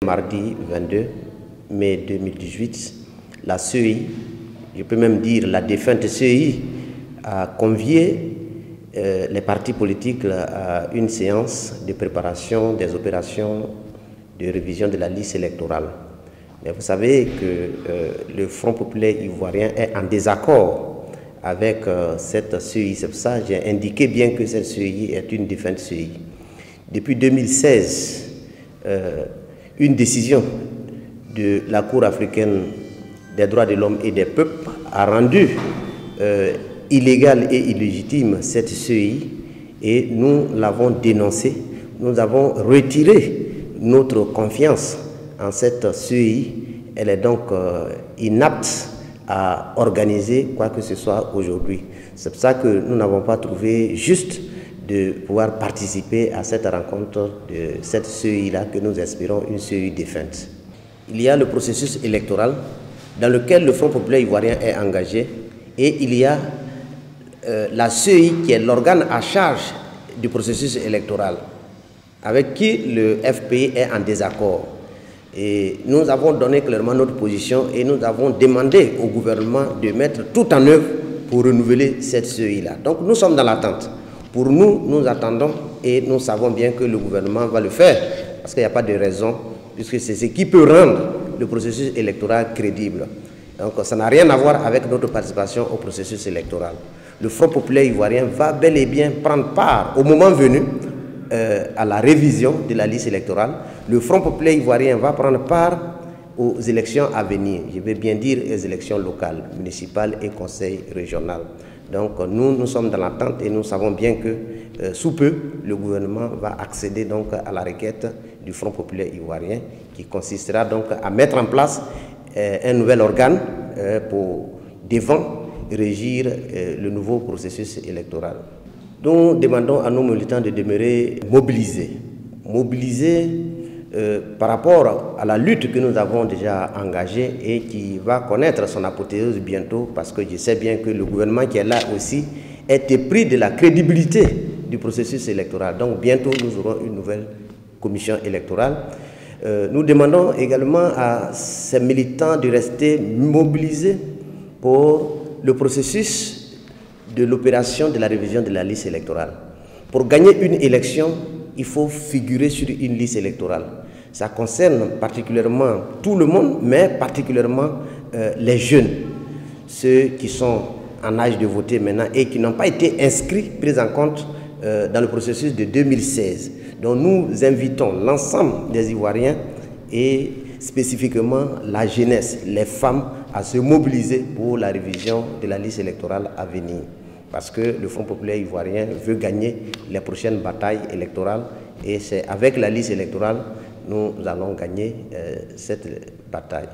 Mardi 22 mai 2018, la CEI, je peux même dire la défunte CEI, a convié les partis politiques à une séance de préparation des opérations de révision de la liste électorale. Mais vous savez que le Front populaire ivoirien est en désaccord avec cette CEI. C'est pour ça que j'ai indiqué bien que cette CEI est une défunte CEI. Depuis 2016, une décision de la Cour africaine des droits de l'homme et des peuples a rendu illégale et illégitime cette CEI et nous l'avons dénoncée. Nous avons retiré notre confiance en cette CEI. Elle est donc inapte à organiser quoi que ce soit aujourd'hui. C'est pour ça que nous n'avons pas trouvé juste de pouvoir participer à cette rencontre de cette CEI-là que nous espérons une CEI défunte. Il y a le processus électoral dans lequel le Front populaire ivoirien est engagé et il y a la CEI qui est l'organe à charge du processus électoral avec qui le FPI est en désaccord. Et nous avons donné clairement notre position et nous avons demandé au gouvernement de mettre tout en œuvre pour renouveler cette CEI-là. Donc nous sommes dans l'attente. Pour nous, nous attendons et nous savons bien que le gouvernement va le faire parce qu'il n'y a pas de raison, puisque c'est ce qui peut rendre le processus électoral crédible. Donc ça n'a rien à voir avec notre participation au processus électoral. Le Front populaire ivoirien va bel et bien prendre part au moment venu à la révision de la liste électorale. Le Front populaire ivoirien va prendre part aux élections à venir, je vais bien dire les élections locales, municipales et conseil régional. Donc nous sommes dans l'attente et nous savons bien que sous peu, le gouvernement va accéder donc à la requête du Front populaire ivoirien qui consistera donc à mettre en place un nouvel organe pour devant régir le nouveau processus électoral. Nous demandons à nos militants de demeurer mobilisés. Par rapport à la lutte que nous avons déjà engagée et qui va connaître son apothéose bientôt, parce que je sais bien que le gouvernement qui est là aussi est épris de la crédibilité du processus électoral. Donc bientôt nous aurons une nouvelle commission électorale. Nous demandons également à ces militants de rester mobilisés pour le processus de l'opération de la révision de la liste électorale. Pour gagner une élection, il faut figurer sur une liste électorale. Ça concerne particulièrement tout le monde, mais particulièrement les jeunes, ceux qui sont en âge de voter maintenant et qui n'ont pas été inscrits, pris en compte dans le processus de 2016. Donc nous invitons l'ensemble des Ivoiriens et spécifiquement la jeunesse, les femmes, à se mobiliser pour la révision de la liste électorale à venir. Parce que le Front populaire ivoirien veut gagner les prochaines batailles électorales et c'est avec la liste électorale nous allons gagner cette bataille.